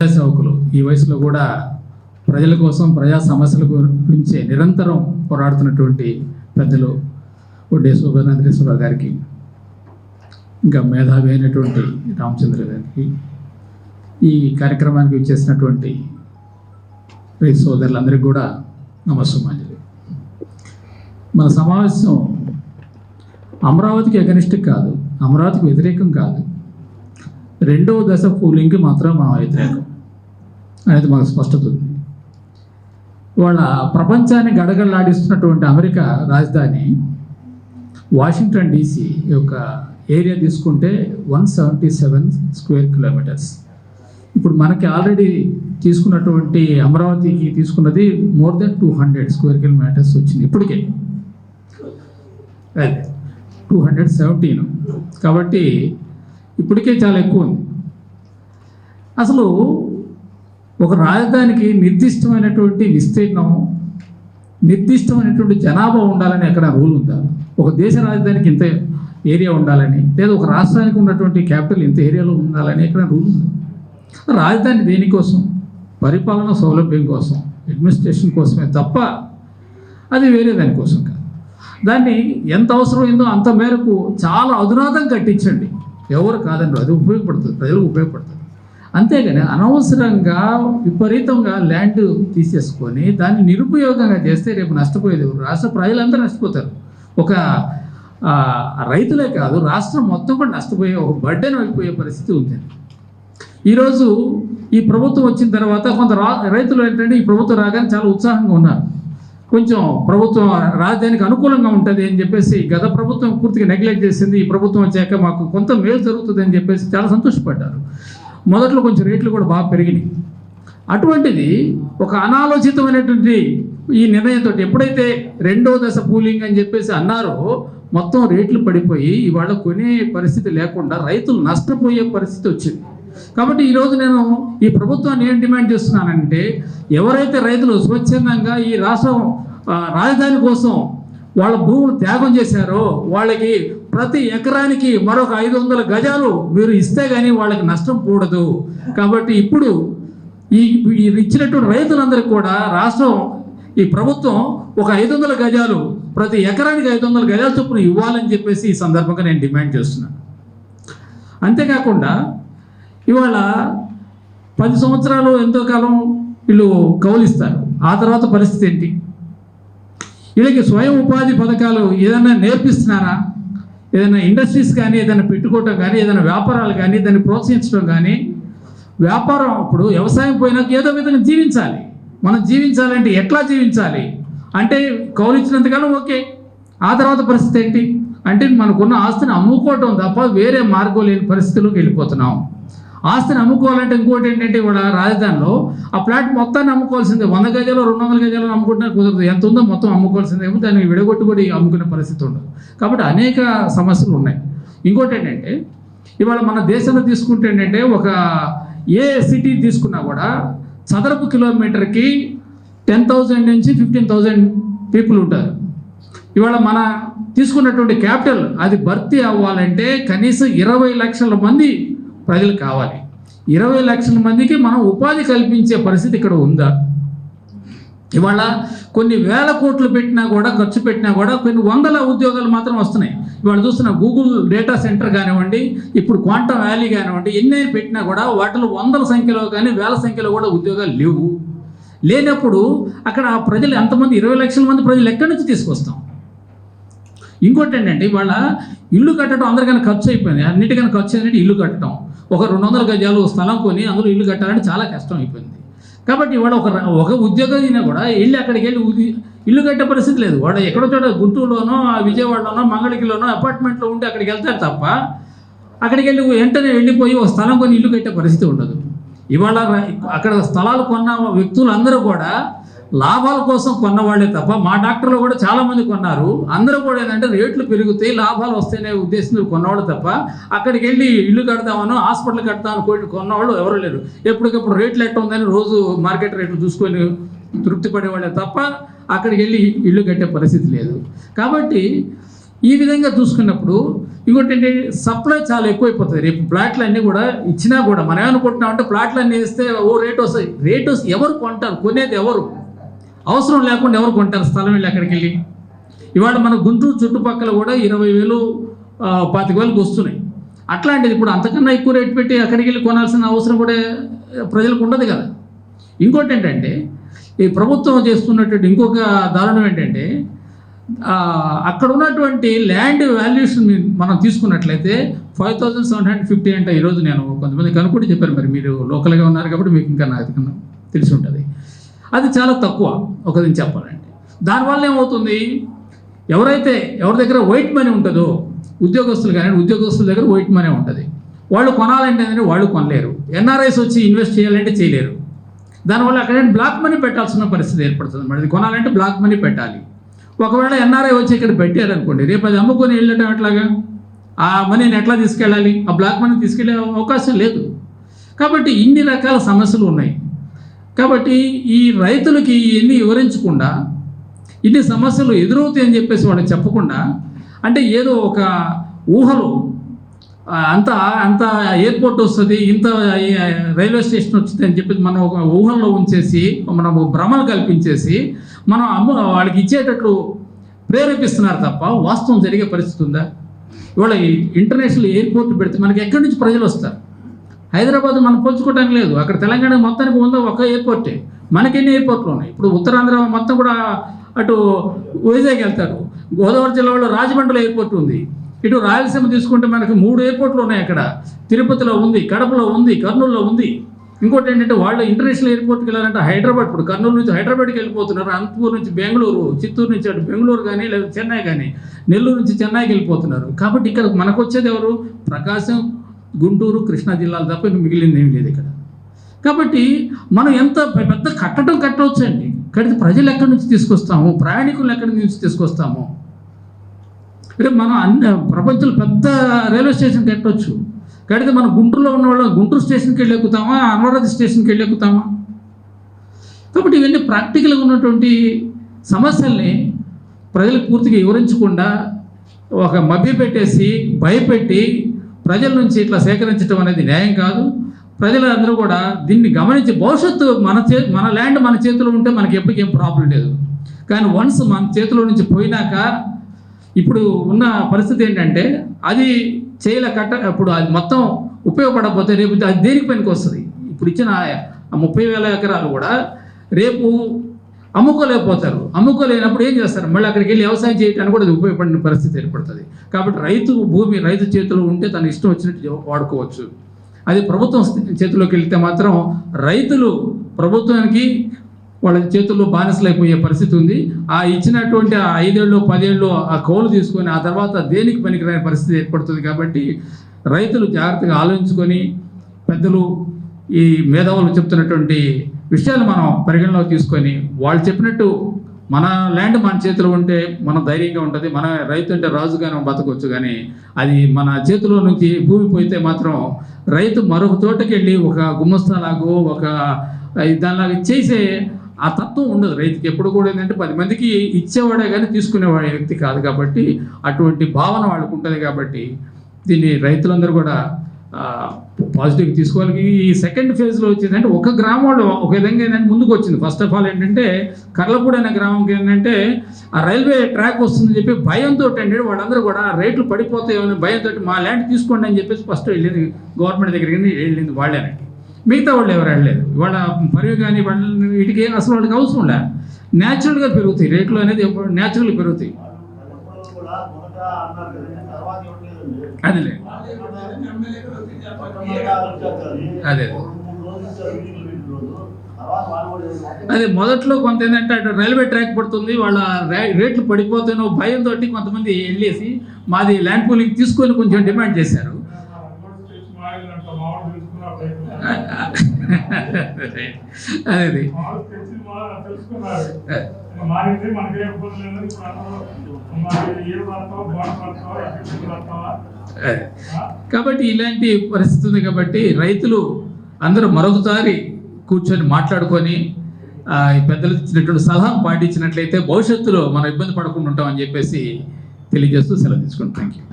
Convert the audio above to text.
ప్రజాసేవకులు ఈ వయసులో కూడా ప్రజల కోసం ప్రజా సమస్యల గురించి నిరంతరం పోరాడుతున్నటువంటి పెద్దలు ఒడ్డే శోభనాద్రేశ్వరరావు గారికి, ఇంకా మేధావి అయినటువంటి రామచంద్ర గారికి, ఈ కార్యక్రమానికి ఇచ్చేసినటువంటి రైతు సోదరులందరికీ కూడా నమస్సుమాంజలి. మన సమావేశం అమరావతికి అగనిస్ట్ కాదు, అమరావతికి వ్యతిరేకం కాదు, రెండవ దశ పూలింగ్కి మాత్రం మనం వ్యతిరేకం అనేది మాకు స్పష్టత ఉంది. వాళ్ళ ప్రపంచాన్ని గడగడలాడిస్తున్నటువంటి అమెరికా రాజధాని వాషింగ్టన్ DC యొక్క ఏరియా తీసుకుంటే 177 స్క్వేర్ కిలోమీటర్స్. ఇప్పుడు మనకి ఆల్రెడీ తీసుకున్నటువంటి అమరావతికి తీసుకున్నది మోర్ దెన్ 200 స్క్వేర్ కిలోమీటర్స్ వచ్చింది ఇప్పటికే. అదే 217. కాబట్టి ఇప్పటికే చాలా ఎక్కువ ఉంది. అసలు ఒక రాజధానికి నిర్దిష్టమైనటువంటి విస్తీర్ణం, నిర్దిష్టమైనటువంటి జనాభా ఉండాలని ఎక్కడ రూల్ ఉందా? ఒక దేశ రాజధానికి ఇంత ఏరియా ఉండాలని, లేదా ఒక రాష్ట్రానికి ఉన్నటువంటి క్యాపిటల్ ఇంత ఏరియాలో ఉండాలని ఎక్కడ రూల్ ఉందా? రాజధాని దేనికోసం? పరిపాలన సౌలభ్యం కోసం, అడ్మినిస్ట్రేషన్ కోసమే తప్ప అది వేరే దానికోసం కాదు. దాన్ని ఎంత అవసరమైందో అంత మేరకు చాలా అధునాతంగా కట్టించండి, ఎవరు కాదండి, అది ఉపయోగపడుతుంది, ప్రజలకు ఉపయోగపడుతుంది. అంతేగాని అనవసరంగా విపరీతంగా ల్యాండ్ తీసేసుకొని దాన్ని నిరుపయోగంగా చేస్తే రేపు నష్టపోయేది రాష్ట్ర ప్రజలందరూ నష్టపోతారు. ఒక రైతులే కాదు, రాష్ట్రం మొత్తం కూడా నష్టపోయే, ఒక బర్డెన్ అయిపోయే పరిస్థితి ఉంది. ఈరోజు ఈ ప్రభుత్వం వచ్చిన తర్వాత కొంత రైతులు ఏంటంటే ఈ ప్రభుత్వం రాగానే చాలా ఉత్సాహంగా ఉన్నారు. కొంచెం ప్రభుత్వం రాజధానికి అనుకూలంగా ఉంటుంది అని చెప్పేసి, గత ప్రభుత్వం పూర్తిగా నెగ్లెక్ట్ చేసింది, ఈ ప్రభుత్వం వచ్చాక మాకు కొంత మేలు జరుగుతుంది అని చెప్పేసి చాలా సంతోషపడ్డారు. మొదట్లో కొంచెం రేట్లు కూడా బాగా పెరిగినాయి. అటువంటిది ఒక అనాలోచితమైనటువంటి ఈ నిర్ణయంతో ఎప్పుడైతే రెండో దశ పూలింగ్ అని చెప్పేసి అన్నారో, మొత్తం రేట్లు పడిపోయి ఇవాళ కొనే పరిస్థితి లేకుండా రైతులు నష్టపోయే పరిస్థితి వచ్చింది. కాబట్టి ఈరోజు నేను ఈ ప్రభుత్వాన్ని ఏం డిమాండ్ చేస్తున్నానంటే, ఎవరైతే రైతులు స్వచ్ఛందంగా ఈ రాష్ట్రం రాజధాని కోసం వాళ్ళ భూములు త్యాగం చేశారో వాళ్ళకి ప్రతి ఎకరానికి మరొక 500 గజాలు మీరు ఇస్తే కానీ వాళ్ళకి నష్టం కూడదు. కాబట్టి ఇప్పుడు ఈ ఇచ్చినటువంటి రైతులందరికీ కూడా రాష్ట్రం, ఈ ప్రభుత్వం ఒక 500 గజాలు, ప్రతి ఎకరానికి 500 గజాల చొప్పున ఇవ్వాలని చెప్పేసి ఈ సందర్భంగా నేను డిమాండ్ చేస్తున్నాను. అంతేకాకుండా ఇవాళ 10 సంవత్సరాలు ఎంతో కాలం వీళ్ళు కౌలిస్తారు, ఆ తర్వాత పరిస్థితి ఏంటి? వీళ్ళకి స్వయం ఉపాధి పథకాలు ఏదైనా నేర్పిస్తున్నారా? ఏదైనా ఇండస్ట్రీస్ కానీ ఏదైనా పెట్టుకోవటం కానీ, ఏదైనా వ్యాపారాలు కానీ దాన్ని ప్రోత్సహించడం కానీ. వ్యాపారం ఇప్పుడు వ్యవసాయం పోయినాక ఏదో విధంగా జీవించాలి. మనం జీవించాలంటే ఎట్లా జీవించాలి అంటే కౌలిచ్చినంతకాలం ఓకే, ఆ తర్వాత పరిస్థితి ఏంటి అంటే మనకున్న ఆస్తిని అమ్ముకోవటం తప్ప వేరే మార్గం లేని పరిస్థితుల్లోకి వెళ్ళిపోతున్నాం. ఆస్తిని అమ్ముకోవాలంటే ఇంకోటి ఏంటంటే ఇవాళ రాజధానిలో ఆ ప్లాట్ మొత్తాన్ని అమ్ముకోవాల్సిందే. 100 గజాలు 200 గజాలు అమ్ముకుంటే కుదరదు, ఎంత ఉందో మొత్తం అమ్ముకోవాల్సిందేమో, దాన్ని విడగొట్టుకొని అమ్ముకునే పరిస్థితి ఉండదు. కాబట్టి అనేక సమస్యలు ఉన్నాయి. ఇంకోటి ఏంటంటే ఇవాళ మన దేశంలో తీసుకుంటే ఏంటంటే ఒక ఏ సిటీ తీసుకున్నా కూడా చదరపు కిలోమీటర్కి 10,000 నుంచి 15,000 పీపుల్ ఉంటారు. ఇవాళ మన తీసుకున్నటువంటి క్యాపిటల్ అది భర్తీ అవ్వాలంటే కనీసం 20 లక్షల మంది ప్రజలు కావాలి. 20 లక్షల మందికి మనం ఉపాధి కల్పించే పరిస్థితి ఇక్కడ ఉందా? ఇవాళ కొన్ని వేల కోట్లు పెట్టినా కూడా, ఖర్చు పెట్టినా కూడా కొన్ని వందల ఉద్యోగాలు మాత్రం వస్తున్నాయి. ఇవాళ చూస్తున్న గూగుల్ డేటా సెంటర్ కానివ్వండి, ఇప్పుడు క్వాంటమ్ వ్యాలీ కానివ్వండి, ఎన్ని పెట్టినా కూడా వాటిలో వందల సంఖ్యలో కానీ వేల సంఖ్యలో కూడా ఉద్యోగాలు లేవు. లేనప్పుడు అక్కడ ప్రజలు ఎంతమంది, 20 లక్షల మంది ప్రజలు ఎక్కడి నుంచి తీసుకొస్తాం? ఇంకోటి ఏంటంటే ఇవాళ ఇల్లు కట్టడం అందరికైనా ఖర్చు అయిపోయింది. అన్నిటికైనా ఖర్చు ఏంటంటే ఇల్లు కట్టడం. ఒక 200 గజాలు స్థలం కొని అందులో ఇల్లు కట్టాలంటే చాలా కష్టం అయిపోయింది. కాబట్టి ఇవాళ ఒక ఉద్యోగం అయినా కూడా వెళ్ళి అక్కడికి వెళ్ళి ఇల్లు కట్టే పరిస్థితి లేదు. వాడు ఎక్కడో చోట గుంటూరులోనో విజయవాడలోనో మంగళగిరిలోనో అపార్ట్మెంట్లో ఉండి అక్కడికి వెళ్తారు తప్ప అక్కడికి వెళ్ళి వెంటనే వెళ్ళిపోయి ఒక స్థలం కొని ఇల్లు కట్టే పరిస్థితి ఉండదు. ఇవాళ అక్కడ స్థలాలు కొన్న వ్యక్తులు అందరూ కూడా లాభాల కోసం కొన్నవాళ్లే తప్ప, మా డాక్టర్లు కూడా చాలామంది కొన్నారు. అందరూ కూడా ఏంటంటే రేట్లు పెరుగుతాయి, లాభాలు వస్తేనే ఉద్దేశంతో కొన్నవాళ్ళు తప్ప అక్కడికి వెళ్ళి ఇల్లు కడతామనో హాస్పిటల్ కడతామని కొన్నవాళ్ళు ఎవరు లేరు. ఎప్పటికప్పుడు రేట్లు ఎట్లా ఉందని రోజు మార్కెట్ రేట్లు చూసుకొని తృప్తి పడేవాళ్ళే తప్ప అక్కడికి వెళ్ళి ఇల్లు కట్టే పరిస్థితి లేదు. కాబట్టి ఈ విధంగా చూసుకున్నప్పుడు ఇంకోటి ఏంటి, సప్లై చాలా ఎక్కువైపోతుంది. రేపు ప్లాట్లు అన్నీ కూడా ఇచ్చినా కూడా మనం ఏమనుకుంటున్నామంటే ప్లాట్లు అన్నీ వేస్తే ఓ రేట్ వస్తాయి. రేటు ఎవరు కొంటారు? కొనేది ఎవరు? అవసరం లేకుండా ఎవరు కొంటారు స్థలం వెళ్ళి అక్కడికి వెళ్ళి? ఇవాళ మన గుంటూరు చుట్టుపక్కల కూడా 20,000 25,000కి వస్తున్నాయి. అట్లాంటిది ఇప్పుడు అంతకన్నా ఎక్కువ రేటు పెట్టి అక్కడికి వెళ్ళి కొనాల్సిన అవసరం కూడా ప్రజలకు ఉండదు కదా. ఇంకోటి ఏంటంటే ఈ ప్రభుత్వం చేస్తున్నటువంటి ఇంకొక దారుణం ఏంటంటే అక్కడ ఉన్నటువంటి ల్యాండ్ వాల్యుయేషన్ మనం తీసుకున్నట్లయితే 5,750 అంటే ఈరోజు నేను కొంతమంది కనుక్కుంటే చెప్పారు, మరి మీరు లోకల్గా ఉన్నారు కాబట్టి మీకు ఇంకా నాకు తెలిసి ఉంటుంది. అది చాలా తక్కువ ఒకదిని చెప్పాలంటే. దానివల్ల ఏమవుతుంది, ఎవరి దగ్గర వైట్ మనీ ఉంటుందో ఉద్యోగస్తుల దగ్గర వైట్ మనీ ఉంటుంది. వాళ్ళు కొనాలంటే వాళ్ళు కొనలేరు. ఎన్ఆర్ఐస్ వచ్చి ఇన్వెస్ట్ చేయాలంటే చేయలేరు. దానివల్ల అక్కడ బ్లాక్ మనీ పెట్టాల్సిన పరిస్థితి ఏర్పడుతుంది. మరి కొనాలంటే బ్లాక్ మనీ పెట్టాలి. ఒకవేళ ఎన్ఆర్ఐ వచ్చి ఇక్కడ పెట్టారనుకోండి, రేపు అది అమ్ముకొని వెళ్ళటం ఎట్లాగా? ఆ మనీని ఎట్లా తీసుకెళ్ళాలి? ఆ బ్లాక్ మనీ తీసుకెళ్ళే అవకాశం లేదు. కాబట్టి ఇన్ని రకాల సమస్యలు ఉన్నాయి. కాబట్టి ఈ రైతులకి ఇవన్నీ వివరించకుండా, ఇన్ని సమస్యలు ఎదురవుతాయని చెప్పేసి వాళ్ళకి చెప్పకుండా, అంటే ఏదో ఒక ఊహలో అంత ఎయిర్పోర్ట్ వస్తుంది, ఇంత రైల్వే స్టేషన్ వచ్చింది అని చెప్పి మనం ఒక ఊహల్లో ఉంచేసి, మనం భ్రమలు కల్పించేసి మనం వాళ్ళకి ఇచ్చేటట్లు ప్రేరేపిస్తున్నారు తప్ప వాస్తవం జరిగే పరిస్థితి ఉందా? ఇవాళ ఇంటర్నేషనల్ ఎయిర్పోర్ట్ పెడితే మనకి ఎక్కడి నుంచి ప్రజలు వస్తారు? హైదరాబాద్ మనం పోల్చుకోవడానికి లేదు. అక్కడ తెలంగాణ మొత్తానికి ఉందో ఒక ఎయిర్పోర్టే. మనకెన్ని ఎయిర్పోర్ట్లు ఉన్నాయి? ఇప్పుడు ఉత్తరాంధ్ర మొత్తం కూడా అటు వైజాగ్ వెళ్తారు. గోదావరి జిల్లాలో రాజమండ్రిలో ఎయిర్పోర్ట్ ఉంది. ఇటు రాయలసీమ తీసుకుంటే మనకి 3 ఎయిర్పోర్ట్లు ఉన్నాయి. అక్కడ తిరుపతిలో ఉంది, కడపలో ఉంది, కర్నూలులో ఉంది. ఇంకోటి ఏంటంటే వాళ్ళు ఇంటర్నేషనల్ ఎయిర్పోర్ట్కి వెళ్ళాలంటే హైదరాబాద్, ఇప్పుడు కర్నూలు నుంచి హైదరాబాద్కి వెళ్ళిపోతున్నారు, అనంతపూర్ నుంచి బెంగళూరు, చిత్తూరు నుంచి అటు బెంగళూరు కానీ లేదా చెన్నై కానీ, నెల్లూరు నుంచి చెన్నైకి వెళ్ళిపోతున్నారు. కాబట్టి ఇక్కడ మనకు వచ్చేది ఎవరు? ప్రకాశం, గుంటూరు, కృష్ణా జిల్లాలు తప్ప మిగిలింది ఏం లేదు ఇక్కడ. కాబట్టి మనం ఎంత పెద్ద కట్టవచ్చు అండి. కడితే ప్రజలు ఎక్కడి నుంచి తీసుకొస్తాము? ప్రయాణికులు ఎక్కడి నుంచి తీసుకొస్తాము? రేపు మనం ప్రపంచంలో పెద్ద రైల్వే స్టేషన్ కట్టవచ్చు. కడితే మనం గుంటూరులో ఉన్న వాళ్ళు గుంటూరు స్టేషన్కి వెళ్ళి ఎక్కుతామా, అమరావతి స్టేషన్కి వెళ్ళి ఎక్కుతామా? కాబట్టి ఇవన్నీ ప్రాక్టికల్గా ఉన్నటువంటి సమస్యల్ని ప్రజలకు పూర్తిగా వివరించకుండా ఒక మభ్యపెట్టేసి భయపెట్టి ప్రజల నుంచి ఇట్లా సేకరించడం అనేది న్యాయం కాదు. ప్రజలందరూ కూడా దీన్ని గమనించి భవిష్యత్తు మన ల్యాండ్ మన చేతిలో ఉంటే మనకి ఎప్పటికేం ప్రాబ్లం లేదు. కానీ వన్స్ మన చేతిలో నుంచి పోయినాక ఇప్పుడు ఉన్న పరిస్థితి ఏంటంటే అది ఇప్పుడు అది మొత్తం ఉపయోగపడకపోతే రేపు అది దేనికి పనికి వస్తుంది? ఇప్పుడు ఇచ్చిన 30,000 ఎకరాలు కూడా రేపు అమ్ముకోలేకపోతారు. అమ్ముకోలేనప్పుడు ఏం చేస్తారు? మళ్ళీ అక్కడికి వెళ్ళి వ్యవసాయం చేయడానికి కూడా అది ఉపయోగపడిన పరిస్థితి ఏర్పడుతుంది. కాబట్టి రైతు చేతిలో ఉంటే తన ఇష్టం వచ్చినట్టు వాడుకోవచ్చు. అది ప్రభుత్వం చేతిలోకి వెళ్తే మాత్రం రైతులు ప్రభుత్వానికి వాళ్ళ చేతుల్లో బానిసలైపోయే పరిస్థితి ఉంది. ఆ ఇచ్చినటువంటి 5 ఏళ్ళు 10 ఏళ్ళు ఆ కౌలు తీసుకొని ఆ తర్వాత దేనికి పనికిరాని పరిస్థితి ఏర్పడుతుంది. కాబట్టి రైతులు జాగ్రత్తగా ఆలోచించుకొని పెద్దలు ఈ మేధావులు చెప్తున్నటువంటి విషయాలు మనం పరిగణలోకి తీసుకొని వాళ్ళు చెప్పినట్టు మన ల్యాండ్ మన చేతిలో ఉంటే మనం ధైర్యంగా ఉంటుంది. మన రైతు అంటే రాజుగానే బతకొచ్చు. కానీ అది మన చేతిలో నుంచి భూమి పోయితే మాత్రం రైతు మరొక చోటకి వెళ్ళి ఒక గుమ్మస్తాలాగో ఒక దానిలాగా చేసే ఆ తత్వం ఉండదు రైతుకి. ఎప్పుడు కూడా ఏంటంటే 10 మందికి ఇచ్చేవాడే కానీ తీసుకునేవాడే వ్యక్తి కాదు. కాబట్టి అటువంటి భావన వాళ్ళకు ఉంటుంది. కాబట్టి దీన్ని రైతులందరూ కూడా పాజిటివ్గా తీసుకోవాలి. ఈ సెకండ్ ఫేజ్లో వచ్చేదంటే ఒక గ్రామంలో ఒక విధంగా ఏంటంటే ముందుకు వచ్చింది. ఫస్ట్ ఆఫ్ ఆల్ ఏంటంటే కర్లపూడి అనే గ్రామంకి ఏంటంటే ఆ రైల్వే ట్రాక్ వస్తుందని చెప్పి భయంతో అంటే వాళ్ళందరూ కూడా రేట్లు పడిపోతాయని భయంతో మా ల్యాండ్ తీసుకోండి అని చెప్పేసి ఫస్ట్ వెళ్ళింది గవర్నమెంట్ దగ్గరికి వెళ్ళింది వాళ్ళేనండి. మిగతా వాళ్ళు ఎవరు వెళ్ళలేదు. వాళ్ళ పరివి కానీ వీటికి అసలు వాళ్ళకి అవసరం లే. న్యాచురల్గా పెరుగుతాయి రేట్లు అనేది, న్యాచురల్గా పెరుగుతాయి. అదేలే అదే మొదట్లో కొంత ఏంటంటే అటు రైల్వే ట్రాక్ పడుతుంది, వాళ్ళ రేట్లు పడిపోతాయో భయంతో కొంతమంది వెళ్ళేసి మాది ల్యాండ్ పూలింగ్ తీసుకొని కొంచెం డిమాండ్ చేశారు. అదే కాబట్టి ఇలాంటి పరిస్థితి ఉంది. కాబట్టి రైతులు అందరూ మరొకసారి కూర్చొని మాట్లాడుకొని ఈ పెద్దలు ఇచ్చినటువంటి సలహా పాటించినట్లయితే భవిష్యత్తులో మనం ఇబ్బంది పడకుండా ఉంటామని చెప్పేసి తెలియజేస్తూ సెలవు తీసుకుంటాను. Thank you.